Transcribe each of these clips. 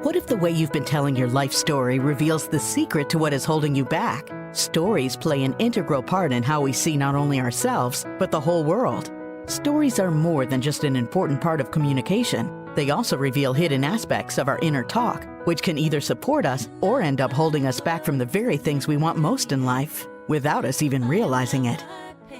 What if the way you've been telling your life story reveals the secret to what is holding you back? Stories play an integral part in how we see not only ourselves, but the whole world. Stories are more than just an important part of communication. They also reveal hidden aspects of our inner talk, which can either support us or end up holding us back from the very things we want most in life, without us even realizing it.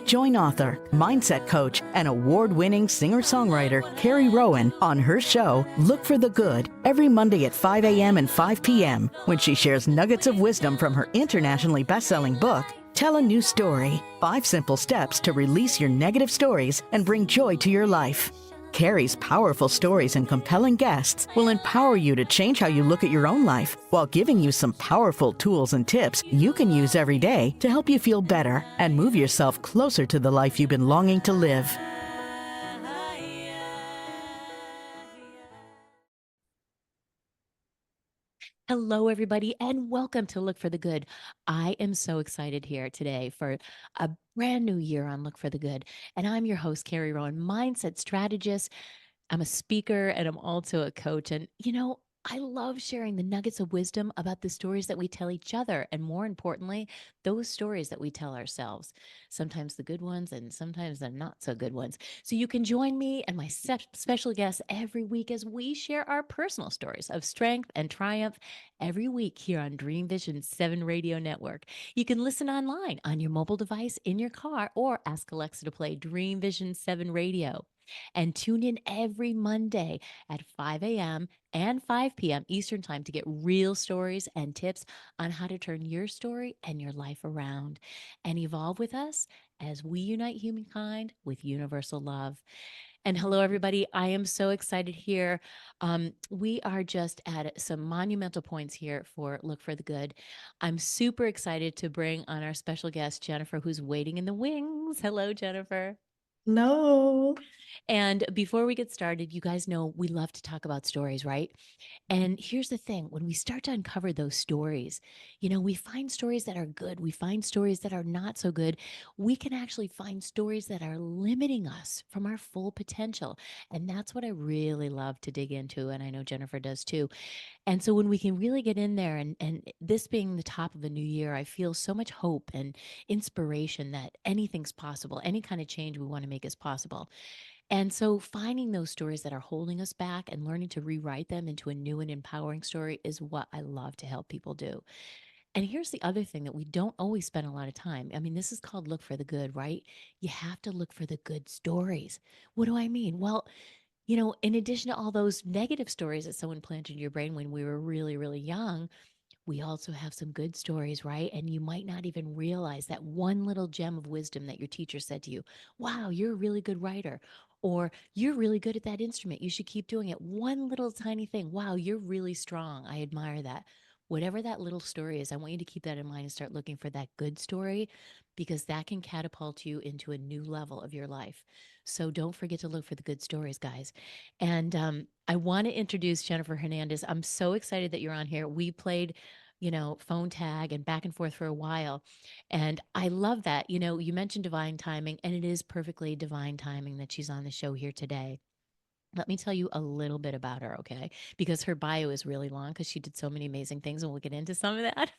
Join author, mindset coach, and award-winning singer-songwriter Carrie Rowan on her show, Look for the Good, every Monday at 5 a.m. and 5 p.m. when she shares nuggets of wisdom from her internationally best-selling book, Tell a New Story, 5 Simple Steps to Release Your Negative Stories and Bring Joy to Your Life. Carrie's powerful stories and compelling guests will empower you to change how you look at your own life while giving you some powerful tools and tips you can use every day to help you feel better and move yourself closer to the life you've been longing to live. Hello, everybody, and welcome to Look for the Good. I am so excited here today for a brand new year on Look for the Good. And I'm your host, Carrie Rowan, mindset strategist. I'm a speaker and I'm also a coach. And, I love sharing the nuggets of wisdom about the stories that we tell each other. And more importantly, those stories that we tell ourselves. Sometimes the good ones and sometimes the not so good ones. So you can join me and my special guests every week as we share our personal stories of strength and triumph every week here on Dream Vision 7 Radio Network. You can listen online on your mobile device, in your car, or ask Alexa to play Dream Vision 7 Radio. And tune in every Monday at 5 a.m. and 5 p.m. Eastern Time to get real stories and tips on how to turn your story and your life around and evolve with us as we unite humankind with universal love. And hello, everybody. I am so excited here. We are just at some monumental points here for Look for the Good. I'm super excited to bring on our special guest, Jennifer, who's waiting in the wings. Hello, Jennifer. Hello. And before we get started, you guys know we love to talk about stories, right? And here's the thing, when we start to uncover those stories, we find stories that are good, we find stories that are not so good. We can actually find stories that are limiting us from our full potential. And that's what I really love to dig into. And I know Jennifer does too. And so when we can really get in there and this being the top of the new year, I feel so much hope and inspiration that anything's possible. Any kind of change we want to make is possible. And so finding those stories that are holding us back and learning to rewrite them into a new and empowering story is what I love to help people do. And here's the other thing that we don't always spend a lot of time. I mean, this is called look for the good, right? You have to look for the good stories. What do I mean? Well, in addition to all those negative stories that someone planted in your brain when we were really, really young, we also have some good stories, right? And you might not even realize that one little gem of wisdom that your teacher said to you, wow, you're a really good writer, or you're really good at that instrument. You should keep doing it. One little tiny thing. Wow, you're really strong. I admire that. Whatever that little story is, I want you to keep that in mind and start looking for that good story because that can catapult you into a new level of your life. So don't forget to look for the good stories, guys. And I want to introduce Jennifer Hernandez. I'm so excited that you're on here. We played phone tag and back and forth for a while. And I love that. You mentioned divine timing, and it is perfectly divine timing that she's on the show here today. Let me tell you a little bit about her, okay? Because her bio is really long because she did so many amazing things, and we'll get into some of that.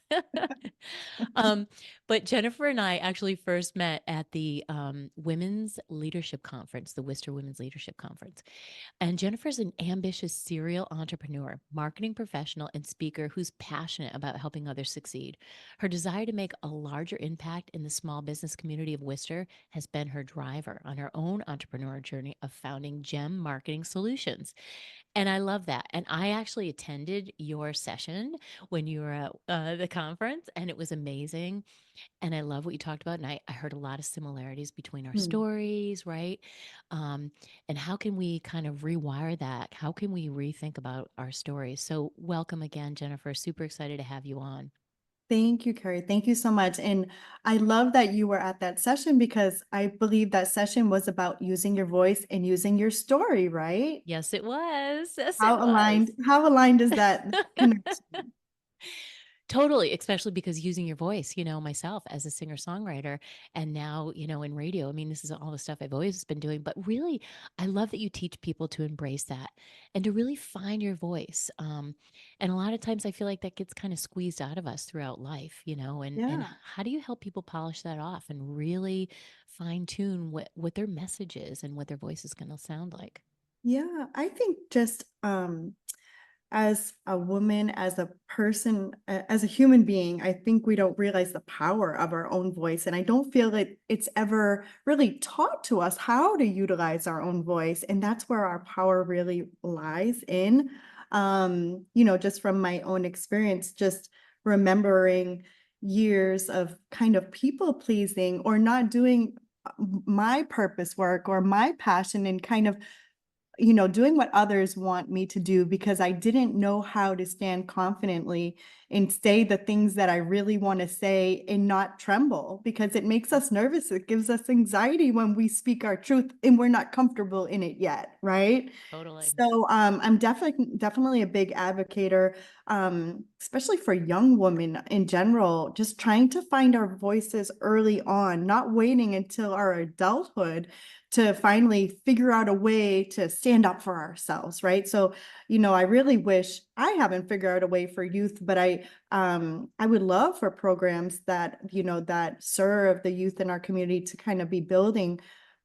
um, but Jennifer and I actually first met at the Women's Leadership Conference, the Worcester Women's Leadership Conference. And Jennifer's an ambitious serial entrepreneur, marketing professional, and speaker who's passionate about helping others succeed. Her desire to make a larger impact in the small business community of Worcester has been her driver on her own entrepreneur journey of founding Gem Marketing Solutions. And I love that. And I actually attended your session when you were at the conference, and it was amazing. And I love what you talked about. And I heard a lot of similarities between our Hmm. stories, right? And how can we kind of rewire that? How can we rethink about our stories? So, welcome again, Jennifer. Super excited to have you on. Thank you, Carrie. Thank you so much. And I love that you were at that session because I believe that session was about using your voice and using your story, right? Yes, it was. Yes, it How aligned is that was. connection? Totally, especially because using your voice, myself as a singer-songwriter and now, in radio, I mean, this is all the stuff I've always been doing, but really, I love that you teach people to embrace that and to really find your voice. And a lot of times I feel like that gets kind of squeezed out of us throughout life, and Yeah. how do you help people polish that off and really fine tune what their message is and what their voice is going to sound like? Yeah, I think just as a woman, as a person, as a human being, I think we don't realize the power of our own voice. And I don't feel that it's ever really taught to us how to utilize our own voice. And that's where our power really lies in. Just from my own experience, just remembering years of kind of people pleasing or not doing my purpose work or my passion and kind of doing what others want me to do because I didn't know how to stand confidently and say the things that I really want to say and not tremble because it makes us nervous. It gives us anxiety when we speak our truth and we're not comfortable in it yet, right? Totally. So I'm definitely a big advocator, especially for young women in general, just trying to find our voices early on, not waiting until our adulthood to finally figure out a way to stand up for ourselves, right? So, I really wish I haven't figured out a way for youth, but I would love for programs that, that serve the youth in our community to kind of be building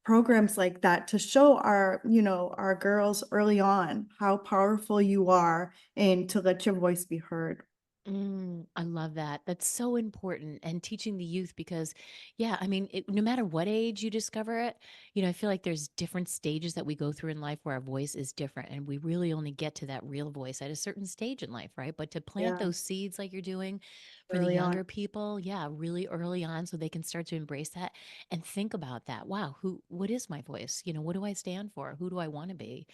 programs like that to show our girls early on how powerful you are and to let your voice be heard. I love that. That's so important. And teaching the youth because, yeah, I mean, no matter what age you discover it, I feel like there's different stages that we go through in life where our voice is different. And we really only get to that real voice at a certain stage in life, right? But to plant Yeah, those seeds like you're doing for the early on. younger people, yeah, really early on so they can start to embrace that and think about that. Wow, what is my voice? What do I stand for? Who do I want to be?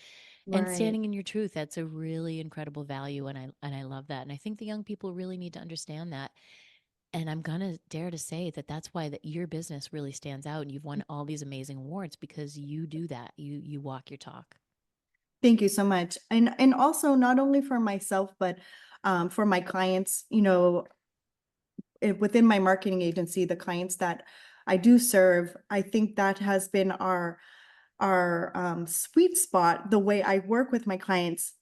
And Right. standing in your truth, that's a really incredible value, and I love that, and I think the young people really need to understand that, and I'm gonna dare to say that that's why that your business really stands out, and you've won all these amazing awards because you do that. You walk your talk. Thank you so much. And also not only for myself, but for my clients, within my marketing agency, the clients that I do serve, I think that has been our sweet spot, the way I work with my clients.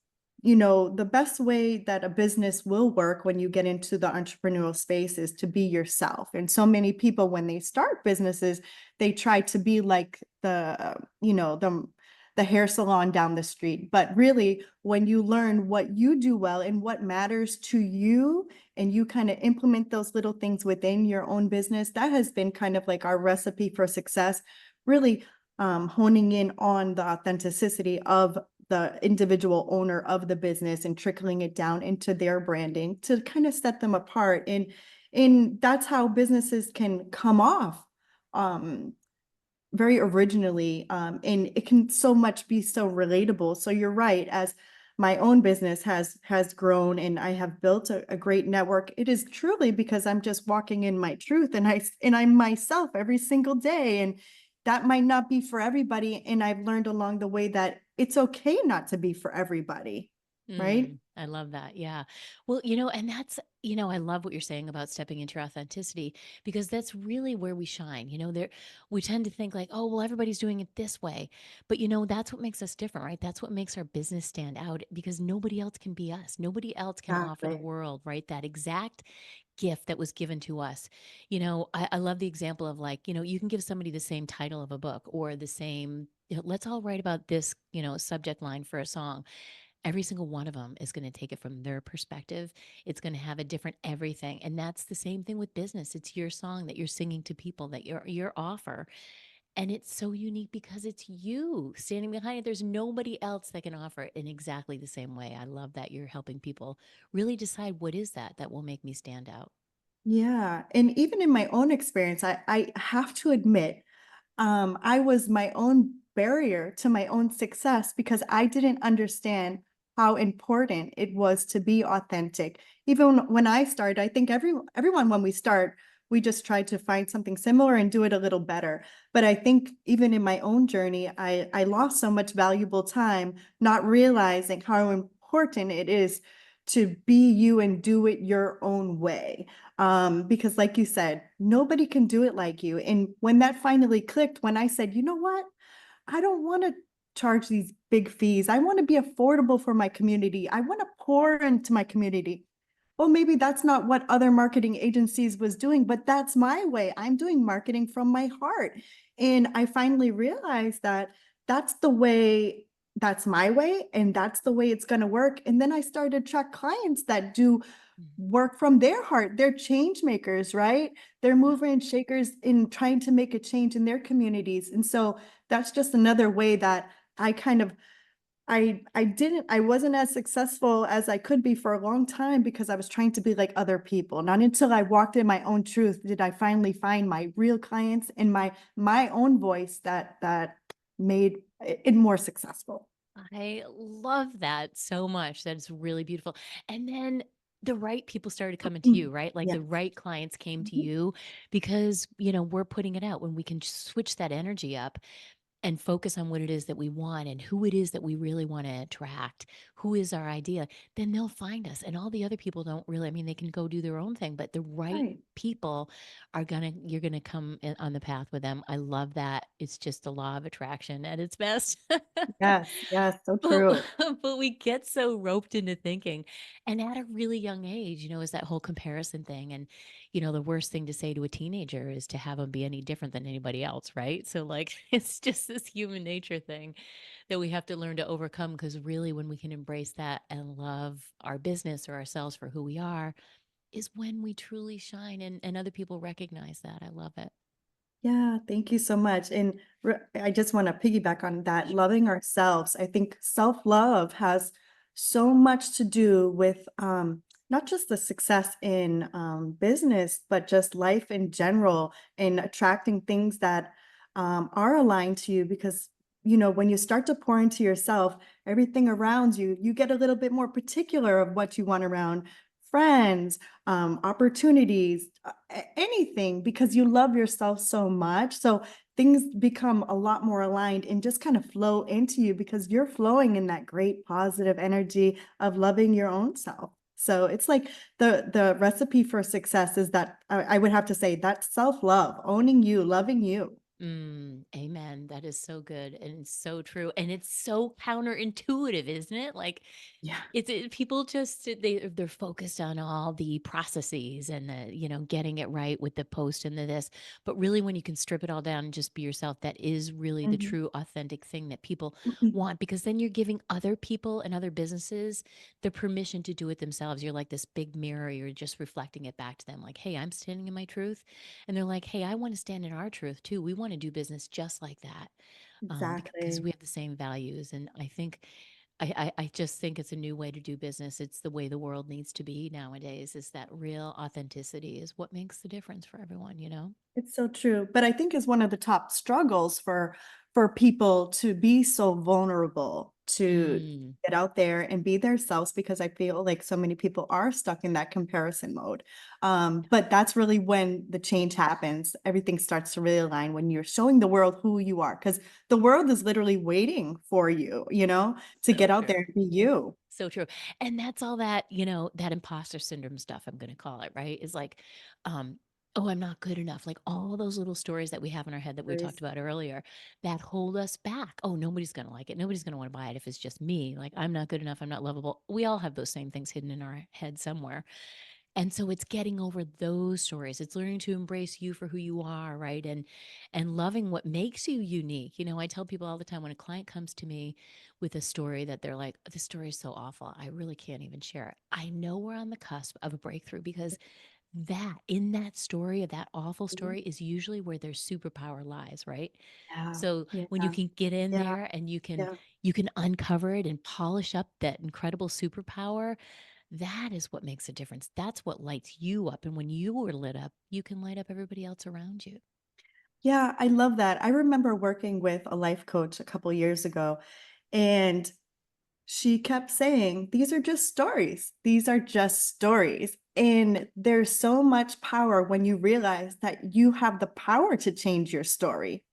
The best way that a business will work when you get into the entrepreneurial space is to be yourself. And so many people, when they start businesses, they try to be like the hair salon down the street. But really, when you learn what you do well and what matters to you, and you kind of implement those little things within your own business, that has been kind of like our recipe for success. Really honing in on the authenticity of the individual owner of the business and trickling it down into their branding to kind of set them apart. And that's how businesses can come off um, very originally, and it can so much be so relatable. So you're right, as my own business has grown and I have built a great network, it is truly because I'm just walking in my truth and I'm myself every single day. And that might not be for everybody. And I've learned along the way that it's okay not to be for everybody, right? I love that. Yeah. Well, and that's, I love what you're saying about stepping into your authenticity because that's really where we shine. We tend to think like, oh, well, everybody's doing it this way. But, that's what makes us different, right? That's what makes our business stand out because nobody else can be us. Nobody else can offer the Exactly. world, right? That exact gift that was given to us. I love the example of like, you can give somebody the same title of a book or the same, let's all write about this, subject line for a song. Every single one of them is going to take it from their perspective. It's going to have a different everything. And that's the same thing with business. It's your song that you're singing to people, that your offer. And it's so unique because it's you standing behind it. There's nobody else that can offer it in exactly the same way. I love that you're helping people really decide what is that will make me stand out. Yeah. And even in my own experience, I have to admit, I was my own barrier to my own success because I didn't understand how important it was to be authentic. Even when I started, I think everyone when we start, we just try to find something similar and do it a little better. But I think even in my own journey, I lost so much valuable time not realizing how important it is to be you and do it your own way. Because like you said, nobody can do it like you. And when that finally clicked, when I said, you know what, I don't want to charge these big fees. I want to be affordable for my community. I want to pour into my community. Well, maybe that's not what other marketing agencies was doing, but that's my way. I'm doing marketing from my heart. And I finally realized that that's the way, that's my way, and that's the way it's going to work. And then I started to track clients that do work from their heart. They're change makers, right? They're mover and shakers in trying to make a change in their communities. And so that's just another way that I kind of I wasn't as successful as I could be for a long time because I was trying to be like other people. Not until I walked in my own truth did I finally find my real clients and my own voice that made it more successful. I love that so much. That's really beautiful. And then the right people started coming to you, right? Like Yeah. the right clients came to Mhm. you because, we're putting it out when we can just switch that energy up and focus on what it is that we want and who it is that we really want to attract, who is our idea, then they'll find us. And all the other people don't really, I mean, they can go do their own thing, but the right Right. people you're going to come on the path with them. I love that. It's just the law of attraction at its best. Yes. Yes. So But true. but we get so roped into thinking, and at a really young age, is that whole comparison thing. And the worst thing to say to a teenager is to have them be any different than anybody else, right? So like it's just this human nature thing that we have to learn to overcome, because really when we can embrace that and love our business or ourselves for who we are is when we truly shine, and other people recognize that. I love it. Yeah, thank you so much. And I just want to piggyback on that. Sure. Loving ourselves. I think self-love has so much to do with not just the success in business, but just life in general and attracting things that are aligned to you. Because, when you start to pour into yourself, everything around you, you get a little bit more particular of what you want around friends, opportunities, anything, because you love yourself so much. So things become a lot more aligned and just kind of flow into you because you're flowing in that great positive energy of loving your own self. So it's like the recipe for success is that I would have to say that's self-love, owning you, loving you. Amen. That is so good and so true. And it's so counterintuitive, isn't it? Like Yeah. people just they're focused on all the processes and the getting it right with the post and the this, but really when you can strip it all down and just be yourself, that is really the Mhm. true authentic thing that people Mhm. want, because then you're giving other people and other businesses the permission to do it themselves. You're like this big mirror, you're just reflecting it back to them, like, hey, I'm standing in my truth, and they're like, hey, I want to stand in our truth too. We want to do business just like that, because Exactly. we have the same values. And I think I just think it's a new way to do business. It's the way the world needs to be nowadays, is that real authenticity is what makes the difference for everyone. It's so true. But I think is one of the top struggles for people to be so vulnerable, to Mm, get out there and be themselves, because I feel like so many people are stuck in that comparison mode. But that's really when the change happens. Everything starts to really align when you're showing the world who you are, because the world is literally waiting for you, to so get out true. there and be you. So true. And that's all that, that imposter syndrome stuff, I'm going to call it, right? Is like, um, oh, I'm not good enough. Like all those little stories that we have in our head that we talked about earlier that hold us back. Oh, nobody's going to like it. Nobody's going to want to buy it if it's just me. Like I'm not good enough. I'm not lovable. We all have those same things hidden in our head somewhere. And so it's getting over those stories. It's learning to embrace you for who you are, right? And loving what makes you unique. I tell people all the time, when a client comes to me with a story that they're like, this story is so awful, I really can't even share it. I know we're on the cusp of a breakthrough, because that in that story, of that awful Mhm. story, is usually where their superpower lies, right? Yeah. So Yeah. when you can get in Yeah. there and Yeah. you can uncover it and polish up that incredible superpower, that is what makes a difference. That's what lights you up. And when you are lit up, you can light up everybody else around you. Yeah, I love that. I remember working with a life coach a couple years ago, and she kept saying, these are just stories. These are just stories. And there's so much power when you realize that you have the power to change your story.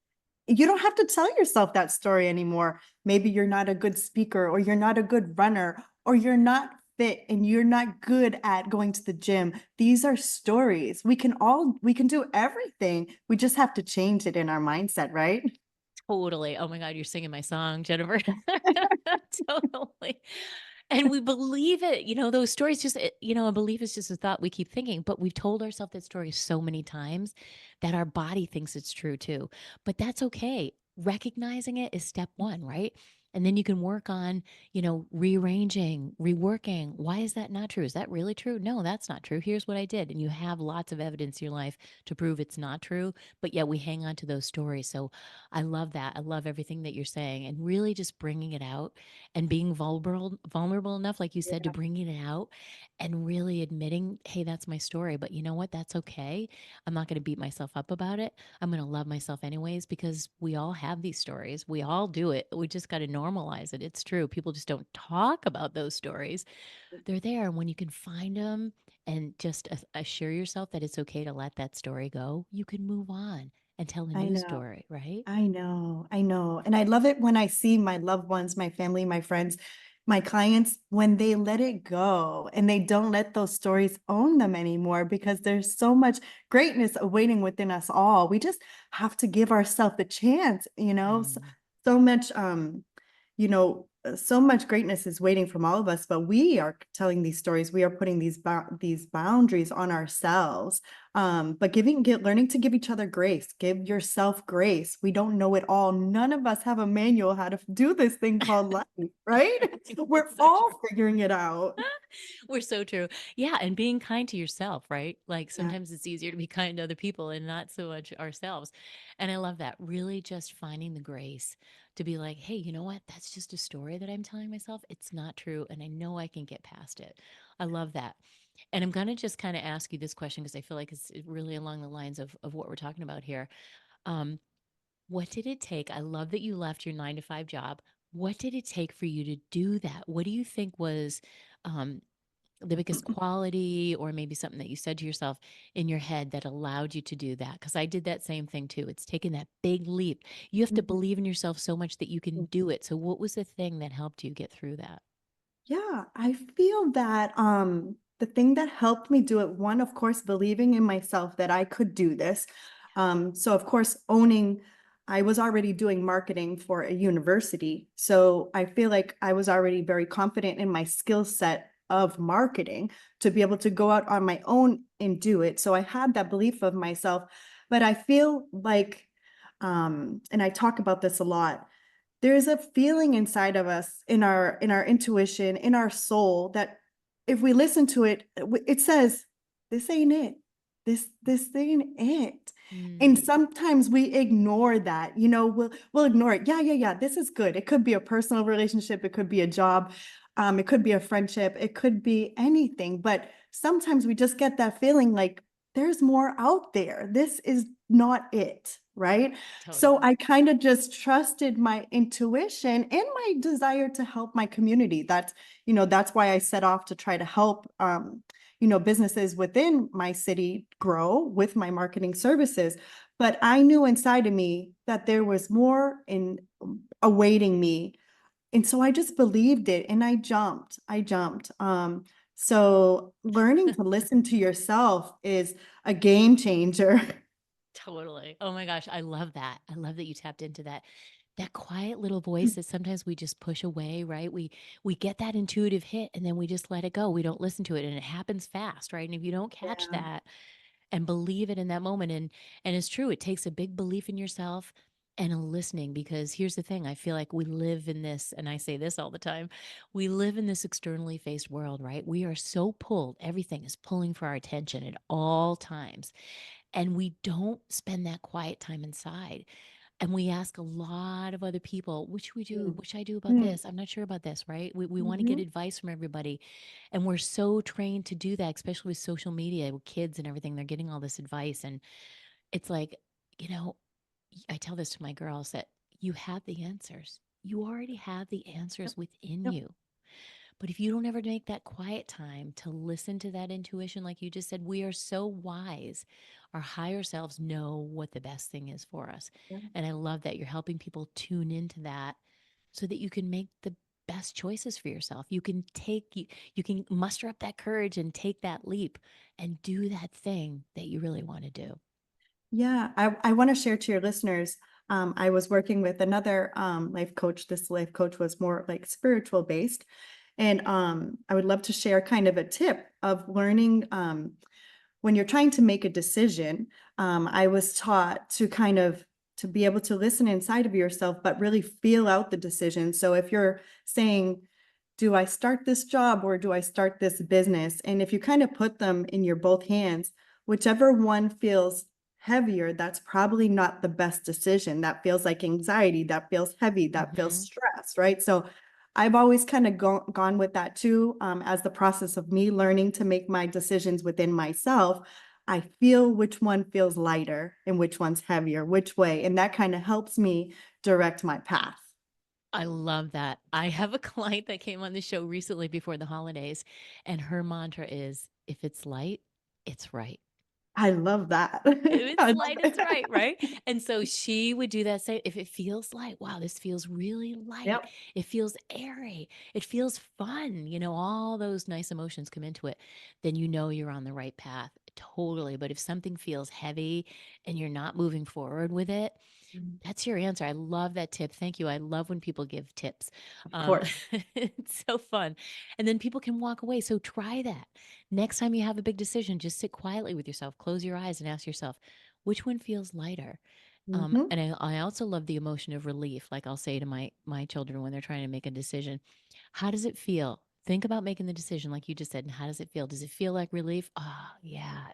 You don't have to tell yourself that story anymore. Maybe you're not a good speaker, or you're not a good runner, or you're not fit and you're not good at going to the gym, these are stories. We can do everything. We just have to change it in our mindset, right? Totally. Oh my God, you're singing my song, Jennifer. Totally. And we believe it. Those stories just, a belief is just a thought we keep thinking, but we've told ourselves that story so many times that our body thinks it's true too. But that's okay. Recognizing it is step one, right? And then you can work on, rearranging, reworking. Why is that not true? Is that really true? No, that's not true. Here's what I did. And you have lots of evidence in your life to prove it's not true. But yet we hang on to those stories. So I love that. I love everything that you're saying and really just bringing it out and being vulnerable enough, like you said, to Yeah, bringing it out and really admitting, hey, that's my story. But you know what? That's okay. I'm not going to beat myself up about it. I'm going to love myself anyways, because we all have these stories. We all do it. We just got to normalize it. It's true. People just don't talk about those stories. They're there. And when you can find them and just assure yourself that it's okay to let that story go, you can move on and tell a I new know. story, right? I know, I know. And I love it when I see my loved ones, my family, my friends, my clients, when they let it go and they don't let those stories own them anymore because there's so much greatness awaiting within us all. We just have to give ourselves the chance, Mm, so much so much greatness is waiting from all of us, but we are telling these stories. We are putting these boundaries on ourselves. But learning to give each other grace, give yourself grace. We don't know it all. None of us have a manual how to do this thing called life, right? We're so all true. figuring it out. We're so true. Yeah, and being kind to yourself, right? Like Yeah. sometimes it's easier to be kind to other people and not so much ourselves. And I love that. Really just finding the grace to be like, hey, you know what? That's just a story that I'm telling myself. It's not true. And I know I can get past it. I love that. And I'm going to just kind of ask you this question because I feel like it's really along the lines of what we're talking about here. Um, what did it take? I love that you left your 9 to 5 job. What did it take for you to do that? What do you think was um, the biggest quality or maybe something that you said to yourself in your head that allowed you to do that? Because I did that same thing too. It's taken that big leap. You have to Mhm. believe in yourself so much that you can do it. So, what was the thing that helped you get through that? Yeah, I feel that the thing that helped me do it, one, of course, believing in myself that I could do this. So of course, I was already doing marketing for a university. So I feel like I was already very confident in my skill set of marketing to be able to go out on my own and do it. So I had that belief of myself, but I feel like, and I talk about this a lot, there's a feeling inside of us in our intuition, in our soul, that if we listen to it, it says, this ain't it. This ain't it. And Mm, sometimes we ignore that. We'll ignore it. Yeah, yeah, yeah, this is good. It could be a personal relationship, it could be a job, it could be a friendship, it could be anything. But sometimes we just get that feeling like there's more out there. This is not it, right? So totally. I kind of just trusted my intuition and my desire to help my community. That's why I set off to try to help businesses within my city grow with my marketing services. But I knew inside of me that there was more in awaiting me. And so I just believed it and I jumped. I jumped. So learning to listen to yourself is a game changer. Totally. Oh my gosh, I love that. I love that you tapped into that quiet little voice that sometimes we just push away, right? We get that intuitive hit and then we just let it go. We don't listen to it and it happens fast, right? And if you don't catch Yeah. that and believe it in that moment and it's true, it takes a big belief in yourself and a listening because here's the thing, I feel like we live in this and I say this all the time. We live in this externally faced world, right? We are so pulled, everything is pulling for our attention at all times. And we don't spend that quiet time inside. And we ask a lot of other people, which we do, Mm. which I do about Mm. this. I'm not sure about this, right? We want to get Mhm. advice from everybody. And we're so trained to do that, especially with social media, with kids and everything. They're getting all this advice. And it's like, you know, I tell this to my girls that you have the answers. You already have the Yep. answers within Yep. you. But if you don't ever make that quiet time to listen to that intuition, like you just said, we are so wise. Our higher selves know what the best thing is for us. Yeah. And I love that you're helping people tune into that so that you can make the best choices for yourself. You can muster up that courage and take that leap and do that thing that you really want to do. Yeah, I want to share to your listeners. I was working with another life coach. This life coach was more like spiritual based. And I would love to share kind of a tip of learning when you're trying to make a decision. I was taught to kind of to be able to listen inside of yourself, but really feel out the decision. So if you're saying, do I start this job or do I start this business? And if you kind of put them in your both hands, whichever one feels heavier, that's probably not the best decision. That feels like anxiety, that feels heavy, that feels Hmm. stress, right? So I've always kind of gone with that too, as the process of me learning to make my decisions within myself. I feel which one feels lighter and which one's heavier, which way. And that kind of helps me direct my path. I love that. I have a client that came on the show recently before the holidays, and her mantra is if it's light, it's right. I love that. If I it's love light, it's that. right, right? And so she would do that same if it feels light, wow, this feels really light. Yep. It feels airy. It feels fun. All those nice emotions come into it. Then you know you're on the right path. Totally. But if something feels heavy and you're not moving forward with it, Mm, that's your answer. I love that tip. Thank you. I love when people give tips. of Um, course. it's so fun. And then people can walk away. So try that. Next time you have a big decision, just sit quietly with yourself, close your eyes, and ask yourself, which one feels lighter? Mhm. And I also love the emotion of relief. Like I'll say to my children when they're trying to make a decision, how does it feel? Think about making the decision, like you just said. And how does it feel? Does it feel like relief? Oh, yeah.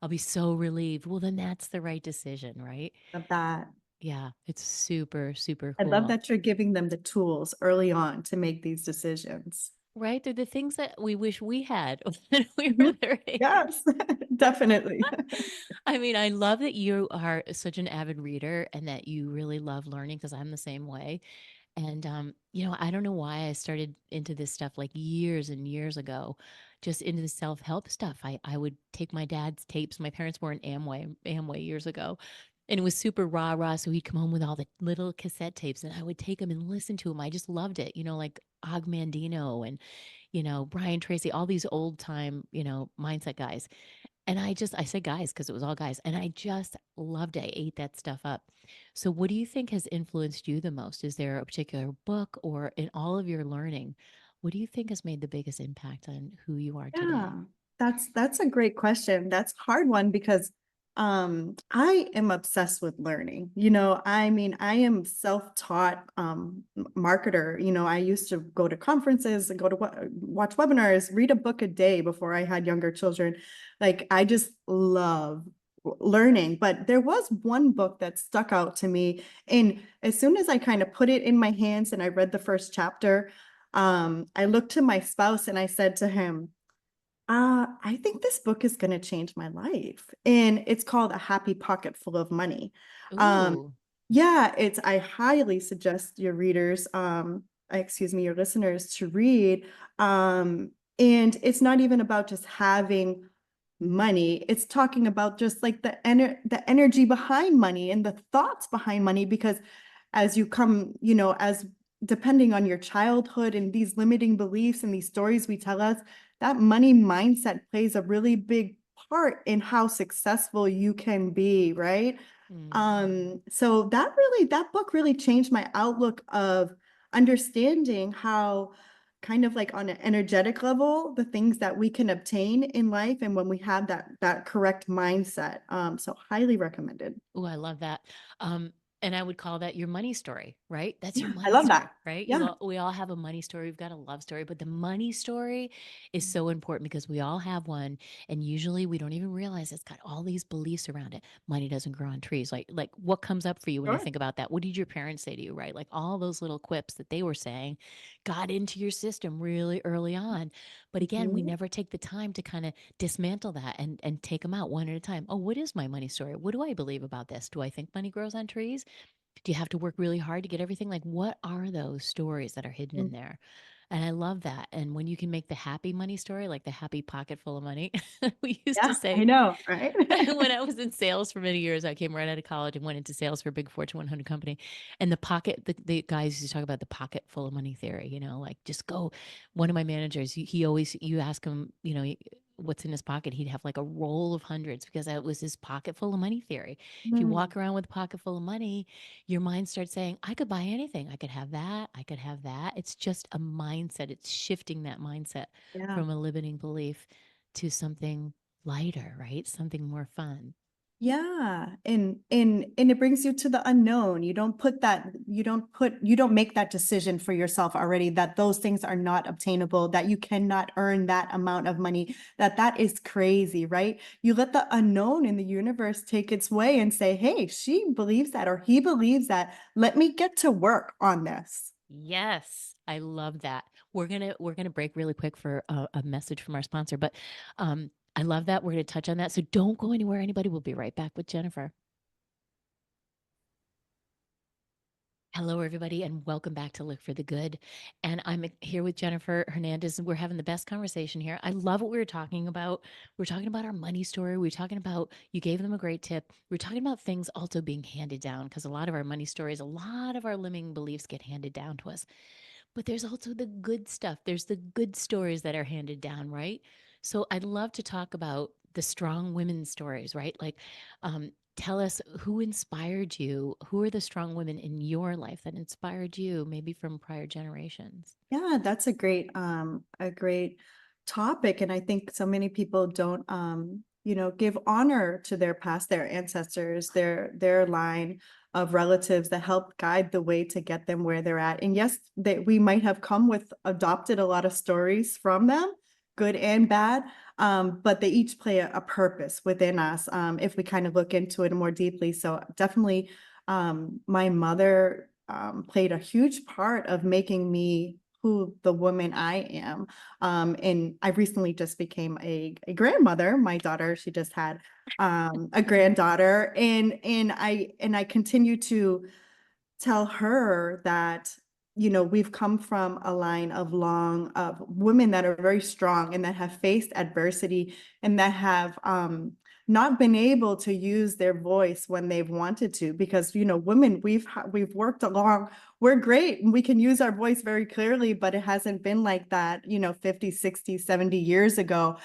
I'll be so relieved. Well, then that's the right decision, right? Love that. Yeah, it's super, super I love cool. that you're giving them the tools early on to make these decisions. Right? They're the things that we wish we had when we were Mhm. their age. Yes, definitely. I mean, I love that you are such an avid reader and that you really love learning because I'm the same way. And, I don't know why I started into this stuff like years and years ago, just into the self help stuff. I would take my dad's tapes. My parents were in Amway years ago. And it was super rah rah. So he'd come home with all the little cassette tapes and I would take them and listen to them. I just loved it, like Og Mandino and, Brian Tracy, all these old time, mindset guys. And I said guys because it was all guys. And I just loved it. I ate that stuff up. So, what do you think has influenced you the most? Is there a particular book or in all of your learning? What do you think has made the biggest impact on who you are Yeah, today? that's a great question. That's a hard one because I am obsessed with learning. I mean, I am self-taught marketer. I used to go to conferences and go to watch webinars, read a book a day before I had younger children. Like I just love learning, but there was one book that stuck out to me, and as soon as I kind of put it in my hands and I read the first chapter, I looked to my spouse and I said to him, I think this book is going to change my life. And it's called A Happy Pocket Full of Money. Um, Ooh. yeah, I highly suggest your readers, excuse me, your listeners to read. And it's not even about just having money. It's talking about just like the energy behind money and the thoughts behind money, because as you come, as depending on your childhood and these limiting beliefs and these stories we tell us, that money mindset plays a really big part in how successful you can be, right? Mm. So that book really changed my outlook of understanding how kind of like on an energetic level, the things that we can obtain in life and when we have that correct mindset. So highly recommended. Ooh, I love that. And I would call that your money story, right? That's your Yeah, I money love story, that. right? Yeah. We all have a money story. We've got a love story, but the money story is so important because we all have one, and usually we don't even realize it's got all these beliefs around it. Money doesn't grow on trees. Like what comes up for you when you Sure. think about that? What did your parents say to you, right? Like all those little quips that they were saying got into your system really early on. But again, we Mhm. never take the time to kind of dismantle that and take them out one at a time. Oh, what is my money story? What do I believe about this? Do I think money grows on trees? Do you have to work really hard to get everything? Like, what are those stories that are hidden in there? And I love that. And when you can make the happy money story, like the happy pocket full of money, we used to Yeah, say I know, right? when I was in sales for many years, I came right out of college and went into sales for a big Fortune 100 company. And the guys used to talk about the pocket full of money theory, like just go. One of my managers, he always, you ask him, what's in his pocket, he'd have like a roll of hundreds because that was his pocket full of money theory. If you Mm, walk around with a pocket full of money, your mind starts saying, I could buy anything. I could have that. I could have that. It's just a mindset. It's shifting that mindset yeah. from a limiting belief to something lighter, right? Something more fun. Yeah, and it brings you to the unknown. You don't make that decision for yourself already that those things are not obtainable, that you cannot earn that amount of money, that is crazy, right? You let the unknown in the universe take its way and say, "Hey, she believes that or he believes that. Let me get to work on this." Yes, I love that. We're gonna break really quick for a message from our sponsor, but I love that. We're gonna touch on that. So don't go anywhere, anybody. We'll be right back with Jennifer. Hello, everybody, and welcome back to Look for the Good. And I'm here with Jennifer Hernandez, and we're having the best conversation here. I love what we were talking about. We're talking about our money story. We are talking about, you gave them a great tip. We're talking about things also being handed down because a lot of our money stories, a lot of our limiting beliefs get handed down to us. But there's also the good stuff. There's the good stories that are handed down, right? So I'd love to talk about the strong women stories, right? Like, tell us who inspired you. Who are the strong women in your life that inspired you, maybe from prior generations? Yeah, that's a great topic. And I think so many people don't, give honor to their past, their ancestors, their line of relatives that helped guide the way to get them where they're at. And yes, that we might have adopted a lot of stories from them, good and bad, but they each play a purpose within us, if we kind of look into it more deeply. So definitely, my mother played a huge part of making me who the woman I am. And I recently just became a grandmother. My daughter, she just had a granddaughter, and I continue to tell her that, we've come from a line of women that are very strong and that have faced adversity and that have not been able to use their voice when they've wanted to, because women, we've worked along, we're great and we can use our voice very clearly, but it hasn't been like that 50, 60, 70 years ago.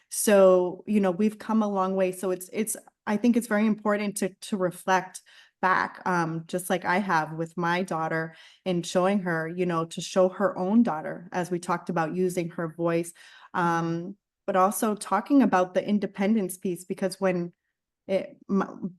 So we've come a long way. So it's I think it's very important to reflect back, just like I have with my daughter, and showing her, to show her own daughter, as we talked about, using her voice, but also talking about the independence piece, because when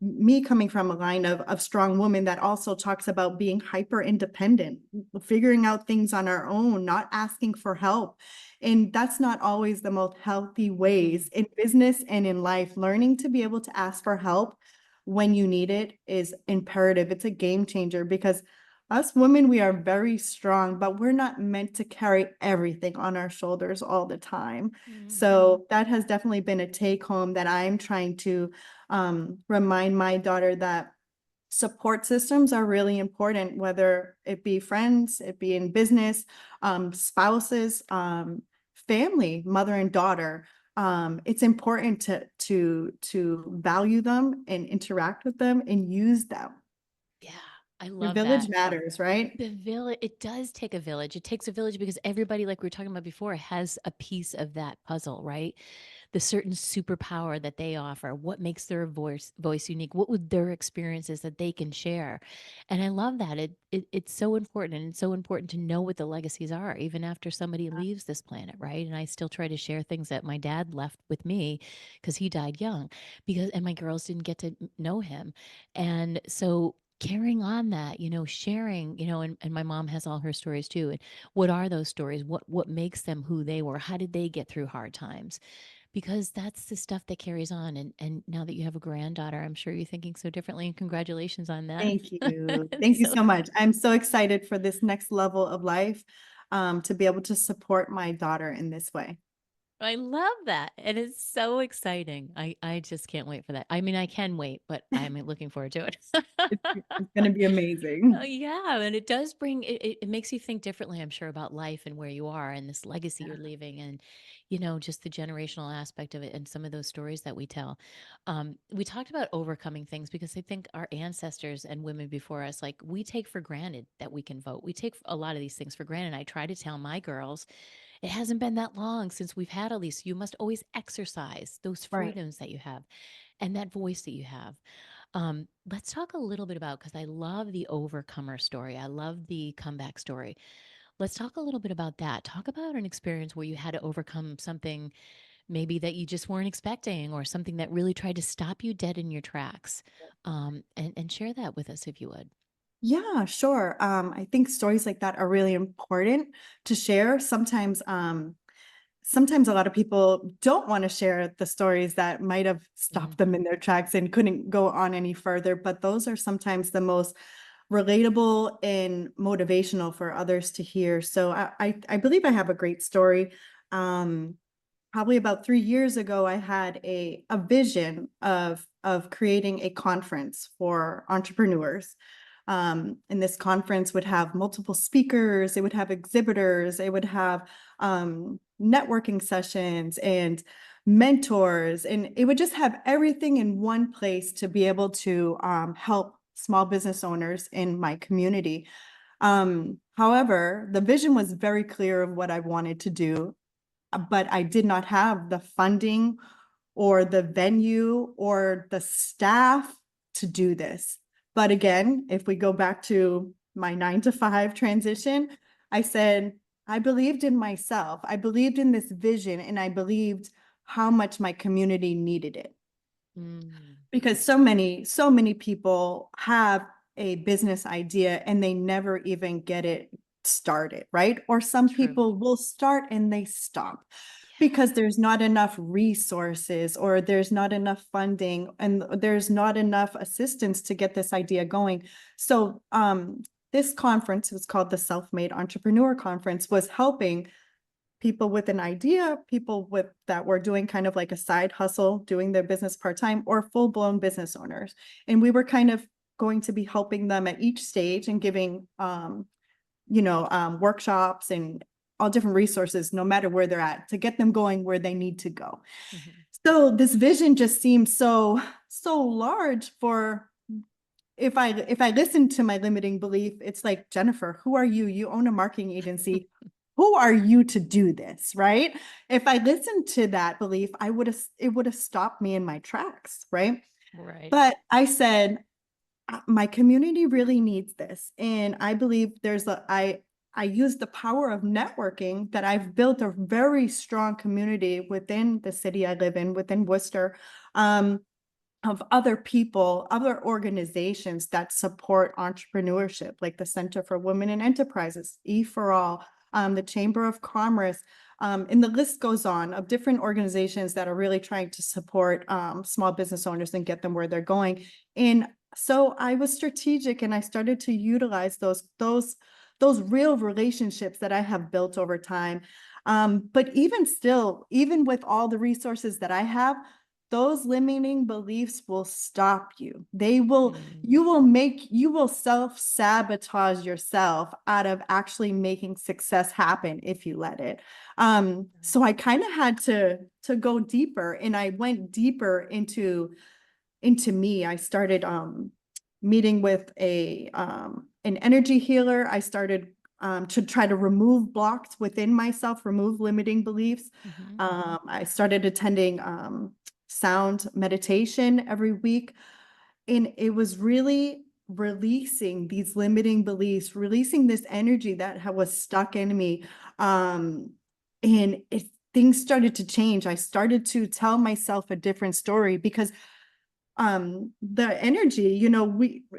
me coming from a line of strong women that also talks about being hyper independent, figuring out things on our own, not asking for help. And that's not always the most healthy ways in business and in life. Learning to be able to ask for help when you need it is imperative. It's a game changer, because us women, we are very strong, but we're not meant to carry everything on our shoulders all the time. So that has definitely been a take home that I'm trying to remind my daughter, that support systems are really important, whether it be friends, it be in business, spouses, family, mother and daughter. It's important to value them and interact with them and use them. Yeah, I The love village that. matters, right? The village, it does take a village. It takes a village because everybody, like we were talking about before, has a piece of that puzzle, right? The certain superpower that they offer, what makes their voice unique, what would their experiences that they can share. And I love that. It's so important, and it's so important to know what the legacies are, even after somebody leaves this planet, right? And I still try to share things that my dad left with me because he died young, and my girls didn't get to know him. And so carrying on that, sharing, and my mom has all her stories too. And what are those stories? What makes them who they were? How did they get through hard times? Because that's the stuff that carries on. And now that you have a granddaughter, I'm sure you're thinking so differently. And congratulations on that. Thank you. And Thank you so so much. I'm so excited for this next level of life, to be able to support my daughter in this way. I love that. And it's so exciting. I just can't wait for that. I mean, I can wait, but I'm looking forward to it. It's going to be amazing. Yeah, and it does bring it makes you think differently, I'm sure, about life and where you are and this legacy you're leaving and just the generational aspect of it and some of those stories that we tell. We talked about overcoming things because I think our ancestors and women before us, like we take for granted that we can vote. We take a lot of these things for granted. I try to tell my girls it hasn't been that long since we've had all these. You must always exercise those Right. freedoms that you have and that voice that you have. Let's talk a little bit about because I love the overcomer story. I love the comeback story. Let's talk a little bit about that. Talk about an experience where you had to overcome something maybe that you just weren't expecting or something that really tried to stop you dead in your tracks. And share that with us if you would. Yeah, sure. I think stories like that are really important to share. Sometimes a lot of people don't want to share the stories that might have Mhm. stopped them in their tracks and couldn't go on any further, but those are sometimes the most relatable and motivational for others to hear. So I believe I have a great story. Um, Probably about 3 years ago, I had a vision of creating a conference for entrepreneurs. And this conference would have multiple speakers, it would have exhibitors, it would have networking sessions and mentors, and it would just have everything in one place to be able to help small business owners in my community. However, the vision was very clear of what I wanted to do, but I did not have the funding or the venue or the staff to do this. But again, if we go back to my 9 to 5 transition, I said, I believed in myself. I believed in this vision and I believed how much my community needed it. Mm, Because so many people have a business idea and they never even get it started, right? Or some true. people will start and they stop because Yes. there's not enough resources or there's not enough funding and there's not enough assistance to get this idea going. So this conference was called the Self-Made Entrepreneur Conference, was helping people with an idea, people with that were doing kind of like a side hustle, doing their business part-time, or full-blown business owners. And we were kind of going to be helping them at each stage and giving workshops and all different resources, no matter where they're at, to get them going where they need to go. Mhm. So this vision just seems so large for, if I listen to my limiting belief, it's like, Jennifer, who are you? You own a marketing agency. Who are you to do this, right? If I listened to that belief, it would have stopped me in my tracks, right? Right. But I said, my community really needs this. And I believe I use the power of networking that I've built a very strong community within the city I live in, within Worcester, um, of other people, other organizations that support entrepreneurship, like the Center for Women in Enterprises, E for All, the Chamber of Commerce, and the list goes on of different organizations that are really trying to support small business owners and get them where they're going. And so I was strategic and I started to utilize those real relationships that I have built over time. But even still, even with all the resources that I have, those limiting beliefs will stop you. Mm. You will self-sabotage yourself out of actually making success happen if you let it. So I kind of had to go deeper, and I went deeper into me. I started meeting with an energy healer. I started to try to remove blocks within myself, remove limiting beliefs. Mhm. I started attending sound meditation every week. And it was really releasing these limiting beliefs, releasing this energy that was stuck in me. And things started to change. I started to tell myself a different story because the energy,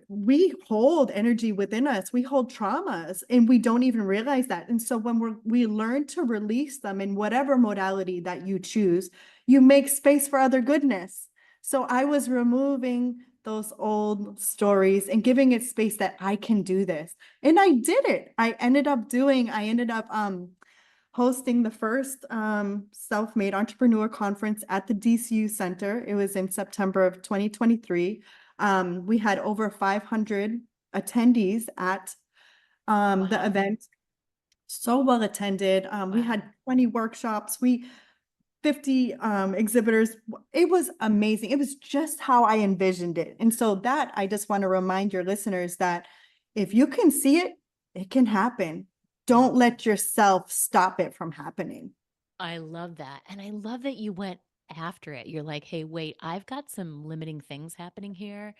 we hold energy within us, we hold traumas and we don't even realize that. And so when we learn to release them in whatever modality that you choose, you make space for other goodness. So I was removing those old stories and giving it space that I can do this, and I did it. I ended up hosting the first self-made entrepreneur conference at the DCU Center. It was in September of 2023. We had over 500 attendees at the Wow. event. So well attended. We had 20 workshops. 50 exhibitors. It was amazing. It was just how I envisioned it. And so that I just want to remind your listeners that if you can see it, it can happen. Don't let yourself stop it from happening. I love that. And I love that you went after it. You're like, hey, wait, I've got some limiting things happening here.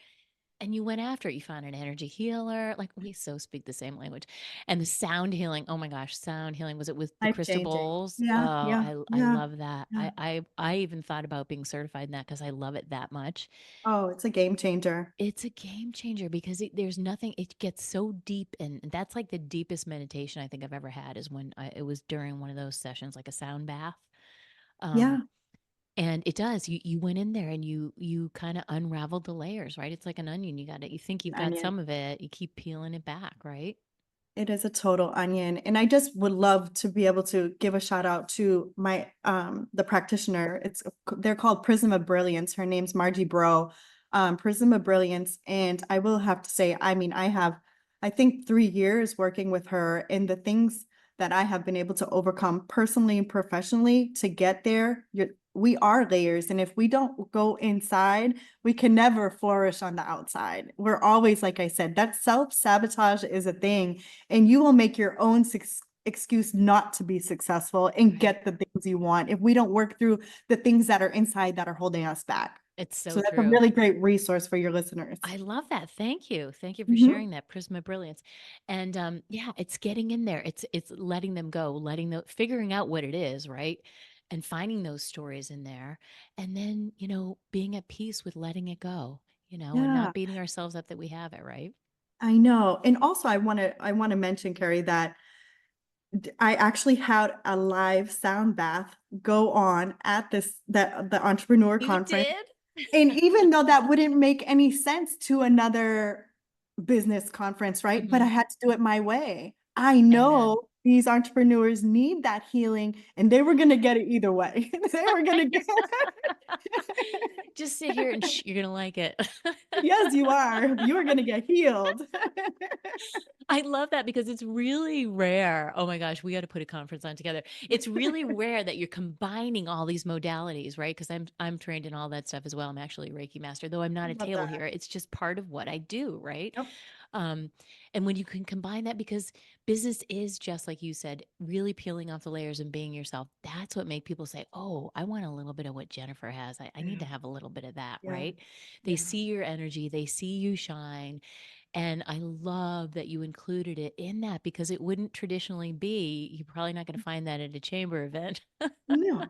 And you went after it. You found an energy healer. Like we so speak the same language. And the sound healing. Oh my gosh, sound healing. Was it with the Life crystal changing. bowls? Oh, Yeah, yeah, I yeah, love that. yeah. I even thought about being certified in that because I love it that much. Oh, it's a game changer. It's a game changer because there's nothing, it gets so deep. And that's like the deepest meditation I think I've ever had is when it was during one of those sessions, like a sound bath. Um, Yeah. and it does. You went in there and you kind of unraveled the layers, right? It's like an onion. You think you've got Onion. some of it, you keep peeling it back, right? It is a total onion. And I just would love to be able to give a shout out to my the practitioner. They're called Prism of Brilliance. Her name's Margie Bro. Prism of Brilliance. And I will have to say, I mean, I think 3 years working with her, and the things that I have been able to overcome personally and professionally to get there. We are layers. And if we don't go inside, we can never flourish on the outside. We're always, like I said, that self-sabotage is a thing, and you will make your own excuse not to be successful and Right. get the things you want if we don't work through the things that are inside that are holding us back. It's So so that's a true. really great resource for your listeners. I love that. Thank you. Thank you for Mhm. sharing that Prisma Brilliance. And yeah, it's getting in there. It's letting them go, figuring out what it is, right? And finding those stories in there. And then, being at peace with letting it go, and Yeah, not beating ourselves up that we have it, right? I know. And also I want to mention, Carrie, that I actually had a live sound bath go on at the entrepreneur You conference. did? And even though that wouldn't make any sense to another business conference, right? But I Hmm. had to do it my way. I Amen. know these entrepreneurs need that healing, and they were going to get it either way. They were going to get Just sit here and you're going to like it. Yes, you are. You are going to get healed. I love that because it's really rare. Oh my gosh, we got to put a conference on together. It's really rare that you're combining all these modalities, right? Because I'm trained in all that stuff as well. I'm actually a Reiki master, though I'm not a Love table that. here. It's just part of what I do, right? Yep. Um, and when you can combine that, because business is just like you said, really peeling off the layers and being yourself. That's what make people say, "Oh, I want a little bit of what Jennifer has. I need Yeah. to have a little bit of that," Yeah. right? They Yeah. see your energy, they see you shine, and I love that you included it in that because it wouldn't traditionally be. You're probably not going to find that at a chamber event. No,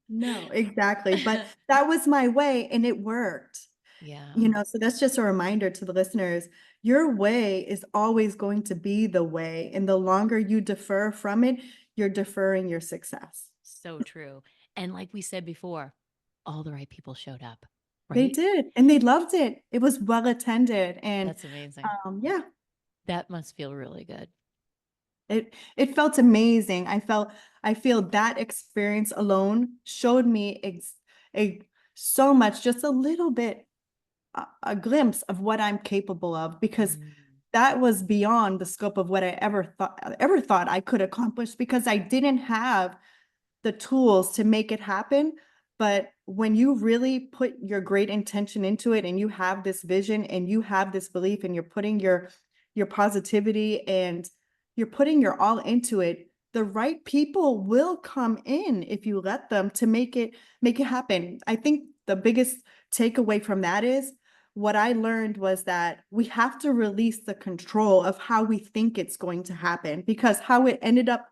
no, exactly. But that was my way, and it worked. Yeah, So that's just a reminder to the listeners, your way is always going to be the way. And the longer you defer from it, you're deferring your success. so true. And like we said before, all the right people showed up, They right? did, and they loved it. It was well attended. And That's amazing. yeah, That must feel really good. it felt amazing. I feel that experience alone showed me a so much, just a little bit, a glimpse of what I'm capable of, because Mm. that was beyond the scope of what I ever thought I could accomplish, because I didn't have the tools to make it happen. But when you really put your great intention into it, and you have this vision, and you have this belief, and you're putting your positivity, and you're putting your all into it, the right people will come in if you let them, to make it happen. I think the biggest takeaway from that is, what I learned was that we have to release the control of how we think it's going to happen, because how it ended up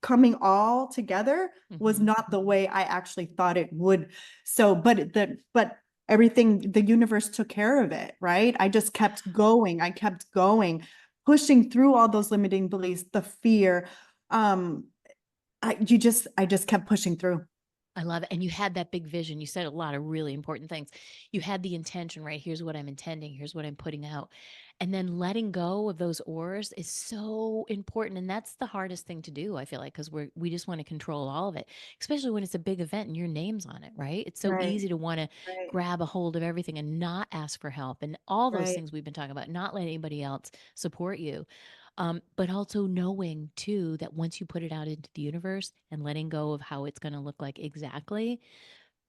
coming all together was Hmm. not the way I actually thought it would. So, but everything, the universe took care of it, right? I just kept going. I kept going, pushing through all those limiting beliefs, the fear. I just kept pushing through. I love it. And you had that big vision. You said a lot of really important things. You had the intention, right? Here's what I'm intending. Here's what I'm putting out. And then letting go of those oars is so important. And that's the hardest thing to do, I feel like, because we just want to control all of it, especially when it's a big event and your name's on it, right? It's so Right, easy to want to right, grab a hold of everything and not ask for help and all those right. things we've been talking about, not let anybody else support you. But also knowing too that once you put it out into the universe and letting go of how it's going to look like exactly,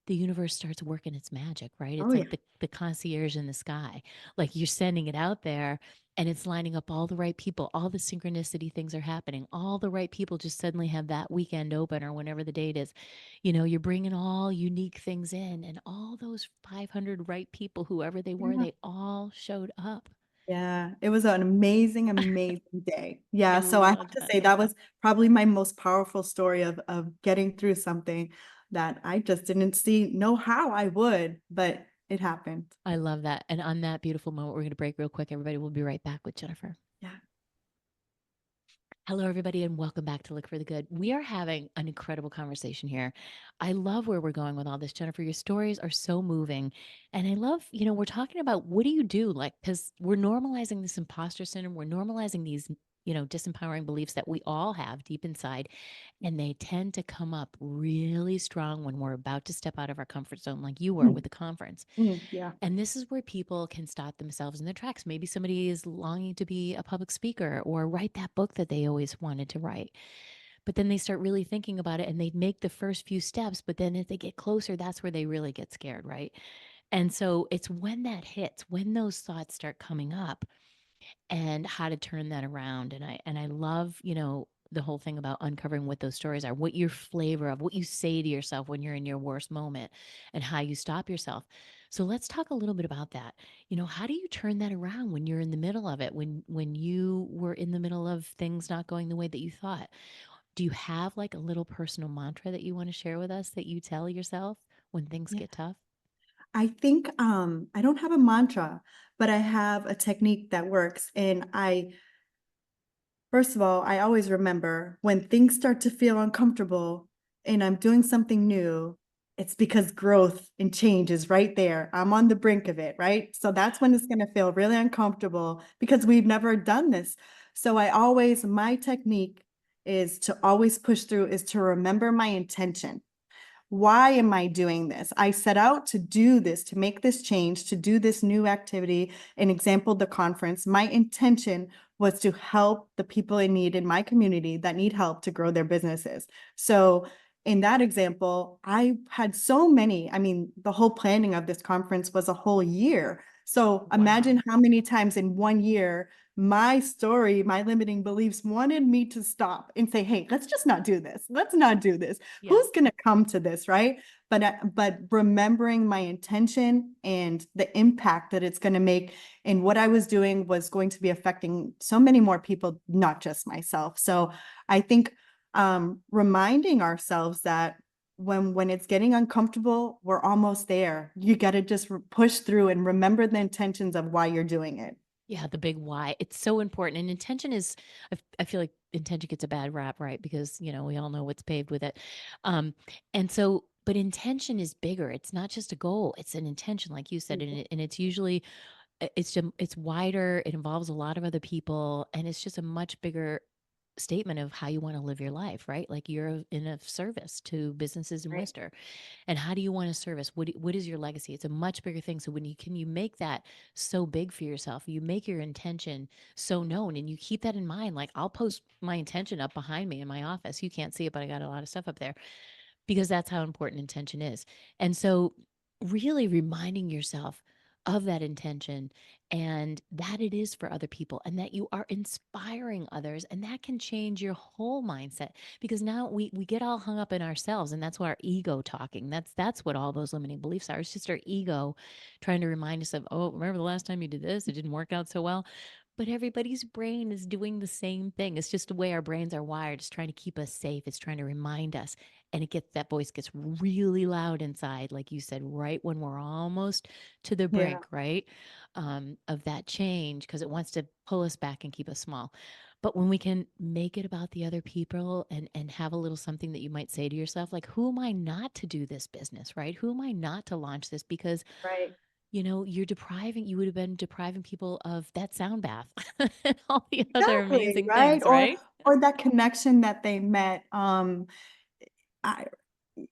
the universe starts working its magic, right? Oh, It's yeah. like the concierge in the sky. Like you're sending it out there and it's lining up all the right people, all the synchronicity things are happening. All the right people just suddenly have that weekend open or whenever the date is. You're bringing all unique things in and all those 500 right people, whoever they were, Yeah. they all showed up. Yeah, it was an amazing, amazing day. I Yeah, so I have love to that. say that was probably my most powerful story of getting through something that I just didn't know how I would, but it happened. I love that. And on that beautiful moment, we're going to break real quick. Everybody, we'll be right back with Jennifer. Yeah. Hello, everybody, and welcome back to Look for the Good. We are having an incredible conversation here. I love where we're going with all this, Jennifer. Your stories are so moving. And I love, we're talking about what do you do? Like, because we're normalizing this imposter syndrome, we're normalizing these, disempowering beliefs that we all have deep inside. And they tend to come up really strong when we're about to step out of our comfort zone, like you were with Mm, the conference. yeah. And this is where people can stop themselves in their tracks. Maybe somebody is longing to be a public speaker or write that book that they always wanted to write. But then they start really thinking about it and they make the first few steps. But then as they get closer, that's where they really get scared, right? And so it's when that hits, when those thoughts start coming up, and how to turn that around. And I love, the whole thing about uncovering what those stories are, what your flavor of, what you say to yourself when you're in your worst moment and how you stop yourself. So let's talk a little bit about that. How do you turn that around when you're in the middle of it, when you were in the middle of things not going the way that you thought? Do you have like a little personal mantra that you want to share with us that you tell yourself when things Yeah. get tough? I think I don't have a mantra, but I have a technique that works. And first of all, I always remember when things start to feel uncomfortable and I'm doing something new, it's because growth and change is right there. I'm on the brink of it, right? So that's when it's going to feel really uncomfortable because we've never done this. So my technique is to always push through, is to remember my intention. Why am I doing this? I set out to do this, to make this change, to do this new activity. An example, the conference. My intention was to help the people in need in my community that need help to grow their businesses. So in that example, I had so many, the whole planning of this conference was a whole year. So imagine Wow. how many times in 1 year my story, my limiting beliefs wanted me to stop and say, hey, let's just not do this. Let's not do this. Yeah. Who's going to come to this, right? But remembering my intention and the impact that it's going to make and what I was doing was going to be affecting so many more people, not just myself. So I think reminding ourselves that when it's getting uncomfortable, we're almost there. You got to just push through and remember the intentions of why you're doing it. Yeah, the big why. It's so important. And intention is, I feel like intention gets a bad rap, right? Because, we all know what's paved with it. Um, and so, but intention is bigger. It's not just a goal, it's an intention, like you said. And it's usually, it's wider. It involves a lot of other people. And it's just a much bigger statement of how you want to live your life, right? Like you're in a service to businesses in Right. Worcester. And how do you want to service? What is your legacy? It's a much bigger thing. So when you make that so big for yourself, you make your intention so known and you keep that in mind. Like I'll post my intention up behind me in my office. You can't see it, but I got a lot of stuff up there because that's how important intention is. And so, really reminding yourself of that intention and that it is for other people and that you are inspiring others and that can change your whole mindset because now we get all hung up in ourselves and that's what our ego talking, that's what all those limiting beliefs are. It's just our ego trying to remind us of, oh, remember the last time you did this, it didn't work out so well. But everybody's brain is doing the same thing. It's just the way our brains are wired. It's trying to keep us safe. It's trying to remind us. And that voice gets really loud inside, like you said, right when we're almost to the Yeah. brink, right? Of that change, because it wants to pull us back and keep us small. But when we can make it about the other people and have a little something that you might say to yourself, like, who am I not to do this business, right? Who am I not to launch this? Because, Right. you would have been depriving people of that sound bath and all the other Exactly, amazing right? things, right? Or that connection that they met. I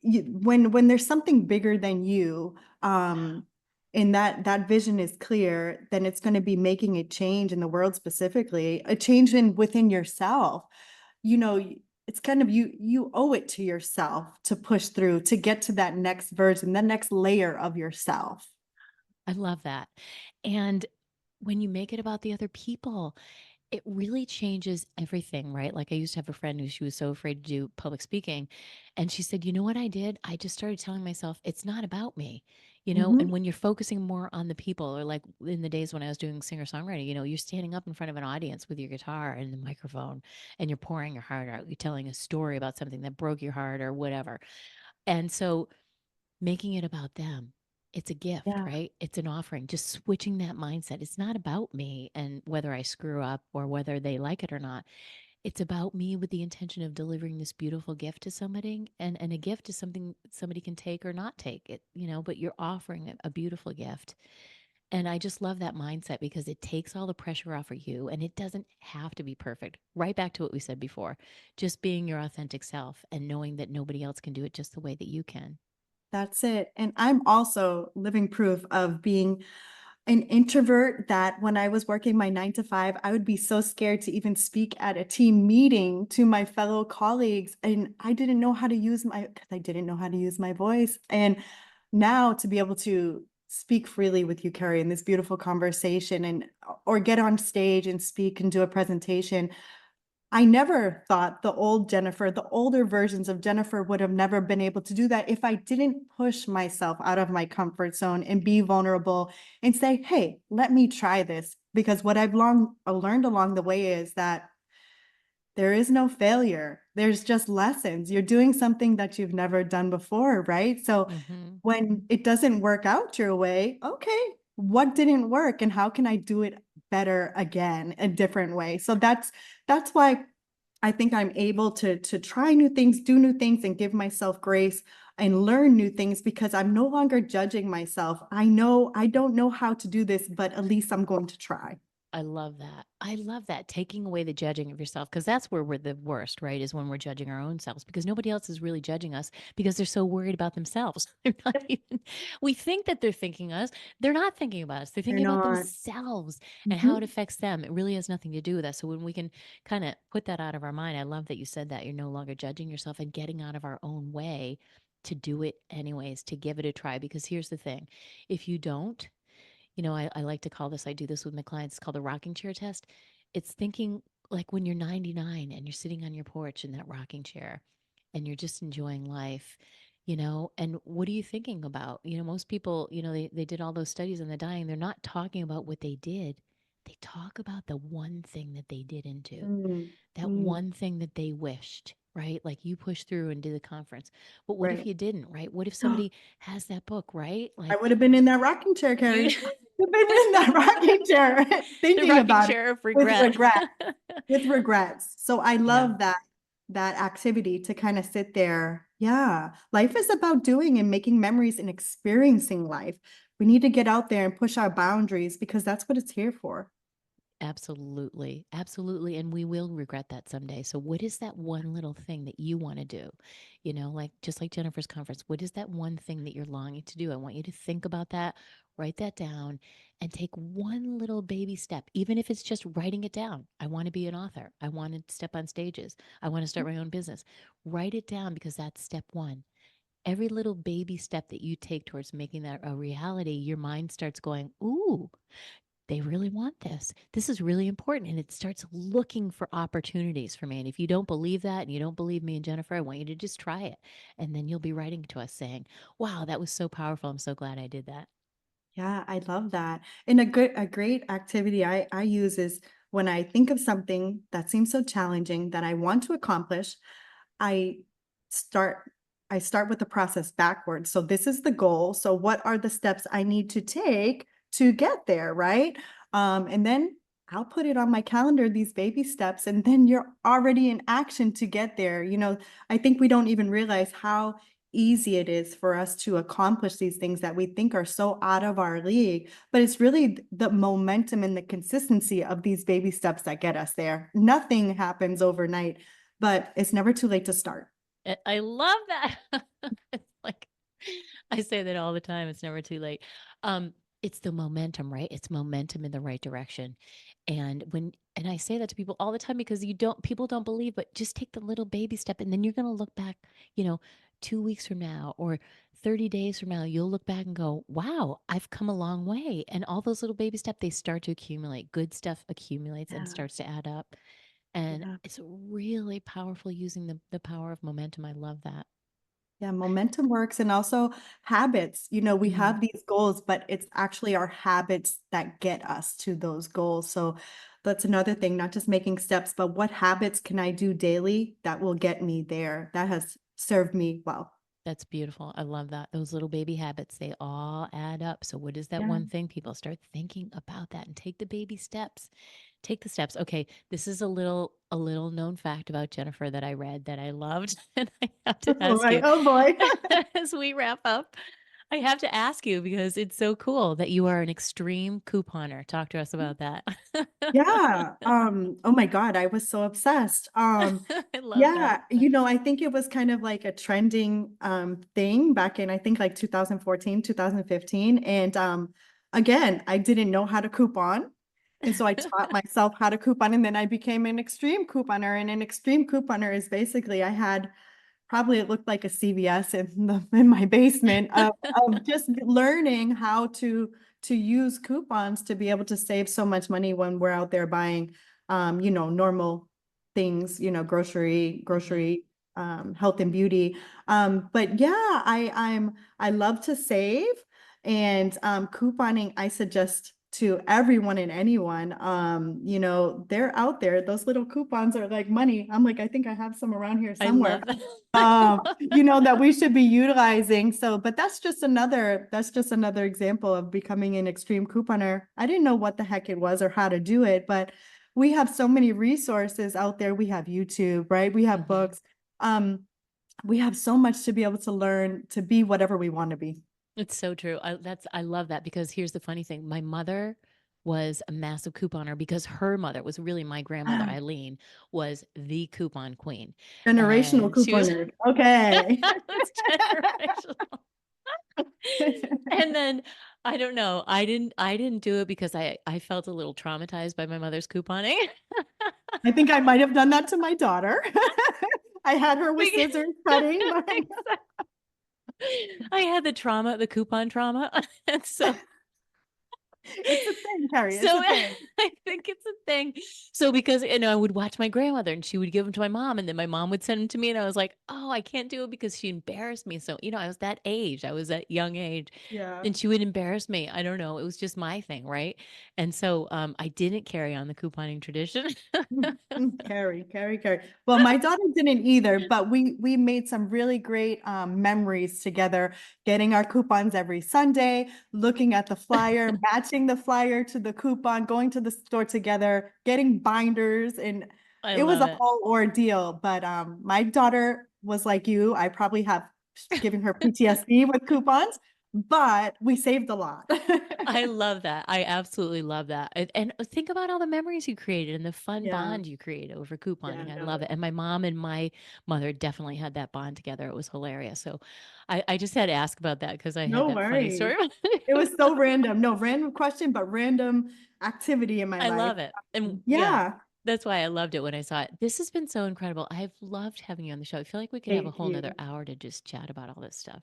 when there's something bigger than you, and that vision is clear, then it's going to be making a change in the world, specifically a change within yourself. You know, it's kind of, you owe it to yourself to push through, to get to that next version, the next layer of yourself. I love that. And when you make it about the other people, it really changes everything, right? Like I used to have a friend who she was so afraid to do public speaking. And she said, you know what I did? I just started telling myself, it's not about me, and Mhm. when you're focusing more on the people, or like in the days when I was doing singer songwriting, you're standing up in front of an audience with your guitar and the microphone and you're pouring your heart out. You're telling a story about something that broke your heart or whatever. And so making it about them. It's a gift, Yeah, right? It's an offering. Just switching that mindset. It's not about me and whether I screw up or whether they like it or not. It's about me with the intention of delivering this beautiful gift to somebody. And a gift is something somebody can take or not take it, but you're offering a beautiful gift. And I just love that mindset because it takes all the pressure off of you and it doesn't have to be perfect. Right back to what we said before, just being your authentic self and knowing that nobody else can do it just the way that you can. that's it. And I'm also living proof of being an introvert, that when I was working my 9 to 5, I would be so scared to even speak at a team meeting to my fellow colleagues. And I didn't know how to because I didn't know how to use my voice. And now to be able to speak freely with you, Carrie, in this beautiful conversation, and or get on stage and speak and do a presentation, I never thought the old Jennifer, the older versions of Jennifer, would have never been able to do that if I didn't push myself out of my comfort zone and be vulnerable and say, hey, let me try this. Because what I've long learned along the way is that there is no failure. There's just lessons. You're doing something that you've never done before, right? So Hmm. when it doesn't work out your way, okay, what didn't work and how can I do it better again, a different way? So that's why I think I'm able to try new things, do new things, and give myself grace and learn new things, because I'm no longer judging myself. I know I don't know how to do this, but at least I'm going to try. I love that. I love that. Taking away the judging of yourself, because that's where we're the worst, right? Is when we're judging our own selves because nobody else is really judging us because they're so worried about themselves. They're not even, we think that they're thinking us. They're not thinking about us. They're They're thinking about not. themselves and how it Mhm. affects them. It really has nothing to do with us. So when we can kind of put that out of our mind, I love that you said that you're no longer judging yourself and getting out of our own way to do it anyways, to give it a try. Because here's the thing, if you don't, I like to call this, I do this with my clients, it's called the rocking chair test. It's thinking like when you're 99 and you're sitting on your porch in that rocking chair and you're just enjoying life, and what are you thinking about? Most people, they did all those studies on the dying. They're not talking about what they did. They talk about the one thing that they didn't do, Mm, that mm, one thing that they wished, right? Like you pushed through and did the conference. But what if right. you didn't, right? What if somebody has that book, right? I Like would have been in that rocking chair, Carrie. you I've been in that rocking chair, the thinking rocking about it chair of with regret. regret, with regrets. So I Yeah, love that activity to kind of sit there. Yeah, life is about doing and making memories and experiencing life. We need to get out there and push our boundaries, because that's what it's here for. absolutely. Absolutely. And we will regret that someday. So, what is that one little thing that you want to do? Like just like Jennifer's conference, what is that one thing that you're longing to do? I want you to think about that, write that down, and take one little baby step, even if it's just writing it down. I want to be an author. I want to step on stages. I want to start my own business. Write it down because that's step one. Every little baby step that you take towards making that a reality, your mind starts going, ooh, they really want this. This is really important. And it starts looking for opportunities for me. And if you don't believe that and you don't believe me and Jennifer, I want you to just try it. And then you'll be writing to us saying, wow, that was so powerful. I'm so glad I did that. Yeah, I love that. And a great activity I use is, when I think of something that seems so challenging that I want to accomplish, I start I start with the process backwards. So this is the goal. So what are the steps I need to take to get there, right? And then I'll put it on my calendar, these baby steps, and then you're already in action to get there. I think we don't even realize how easy it is for us to accomplish these things that we think are so out of our league. But it's really the momentum and the consistency of these baby steps that get us there. Nothing happens overnight, but it's never too late to start. I love that. It's like I say that all the time. It's never too late. Um, it's the momentum, right? It's momentum in the right direction. And I say that to people all the time because people don't believe, but just take the little baby step and then you're going to look back, you know, 2 weeks from now or 30 days from now, you'll look back and go, wow, I've come a long way. And all those little baby steps, they start to accumulate. Good stuff accumulates and Yeah. starts to add up. And Yeah. it's really powerful using the power of momentum. I love that. Yeah, momentum works and also habits. We Mhm. have these goals, but it's actually our habits that get us to those goals. So that's another thing, not just making steps, but what habits can I do daily that will get me there? That has served me well. That's beautiful. I love that. Those little baby habits, they all add up. So what is that Yeah. one thing? People start thinking about that and take the baby steps. Take the steps. Okay, this is a little known fact about Jennifer that I read that I loved and I have to Oh ask boy. you Oh boy. as we wrap up. I have to ask you because it's so cool that you are an extreme couponer. Talk to us about that. Yeah. Oh my God, I was so obsessed. I love that. Yeah, I think it was kind of like a trending thing back in I think like 2014, 2015. And again, I didn't know how to coupon. And so I taught myself how to coupon and then I became an extreme couponer. And an extreme couponer is basically I had probably it looked like a CVS in my basement of just learning how to use coupons to be able to save so much money when we're out there buying normal things, grocery, Mhm. health and beauty. But yeah, I love to save and couponing, I suggest to everyone and anyone. They're out there. Those little coupons are like money. I'm like, I think I have some around here I somewhere love that. I love that. that we should be utilizing. So, but that's just another example of becoming an extreme couponer. I didn't know what the heck it was or how to do it, but we have so many resources out there. We have YouTube, right? We have Mhm. books. Um, we have so much to be able to learn to be whatever we want to be. It's so true. I love that because here's the funny thing. My mother was a massive couponer because her mother was really my grandmother, Ah, Eileen, was the coupon queen. generational And she was couponer. Okay. it's generational. And then I don't know. I didn't do it because I felt a little traumatized by my mother's couponing. I think I might have done that to my daughter. I had her with Because- scissors cutting. I had the trauma, the coupon trauma. And so It's a thing, Carrie. So It's a thing. I think it's a thing. So because I would watch my grandmother and she would give them to my mom and then my mom would send them to me and I was like, "Oh, I can't do it because she embarrassed me." So, I was that age. I was that young age Yeah. and she would embarrass me. I don't know. It was just my thing, right? And so I didn't carry on the couponing tradition. Carrie. Well, my daughter didn't either, but we made some really great memories together, getting our coupons every Sunday, looking at the flyer, matching the flyer to the coupon, going to the store together, getting binders, and I it was love a it. whole ordeal. But my daughter was like you. I probably have given her PTSD with coupons, but we saved a lot. I love that. I absolutely love that. And think about all the memories you created and the fun Yeah, bond you created over yeah, couponing. I love no, it. And my mom and my mother definitely had that bond together. It was hilarious. So I just had to ask about that because I had no that funny worries. story. It was so random. No, random question, but random activity in my I life. love it. And yeah, Yeah. that's why I loved it when I saw it. This has been so incredible. I've loved having you on the show. I feel like we could have a Thank whole nother you. hour to just chat about all this stuff.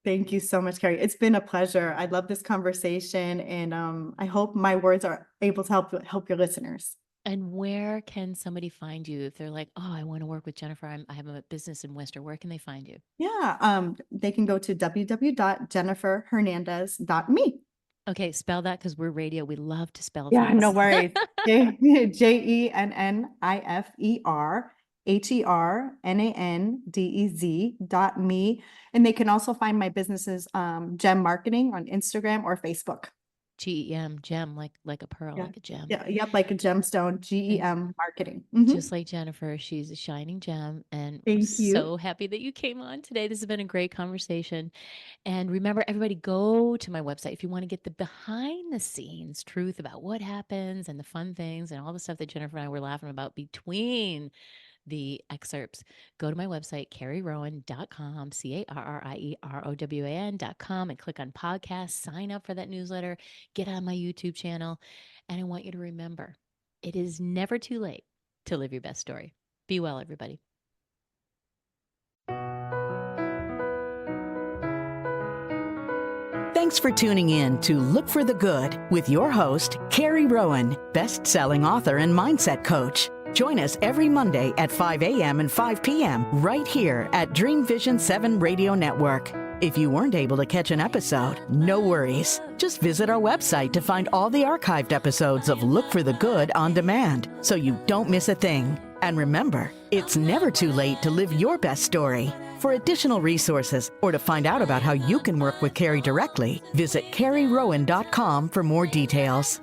Thank you so much, Carrie. It's been a pleasure. I love this conversation and I hope my words are able to help your listeners. And where can somebody find you if they're like, oh, I want to work with Jennifer. I have a business in Worcester. Where can they find you? Yeah, they can go to www.jenniferhernandez.me. Okay, spell that because we're radio. We love to spell Yeah, no things. worries. JENNIFERHERNANDEZ.me. And they can also find my businesses, Gem Marketing on Instagram or Facebook. GEM, gem, like a pearl, Yeah. like a gem. Yeah. Yep. Like a gemstone, GEM marketing. Mhm. Just like Jennifer, she's a shining gem. And I'm Thank you. so happy that you came on today. This has been a great conversation. And remember, everybody, go to my website if you want to get the behind the scenes truth about what happens and the fun things and all the stuff that Jennifer and I were laughing about between the excerpts. Go to my website, carrierowan.com, CARRIEROWAN.com, and click on podcast, sign up for that newsletter, get on my YouTube channel. And I want you to remember, it is never too late to live your best story. Be well, everybody. Thanks for tuning in to Look for the Good with your host, Carrie Rowan, best-selling author and mindset coach. Join us every Monday at 5 a.m. and 5 p.m. right here at Dream Vision 7 Radio Network. If you weren't able to catch an episode, no worries. Just visit our website to find all the archived episodes of Look for the Good on demand, so you don't miss a thing. And remember, it's never too late to live your best story. For additional resources or to find out about how you can work with Carrie directly, visit carrierowan.com for more details.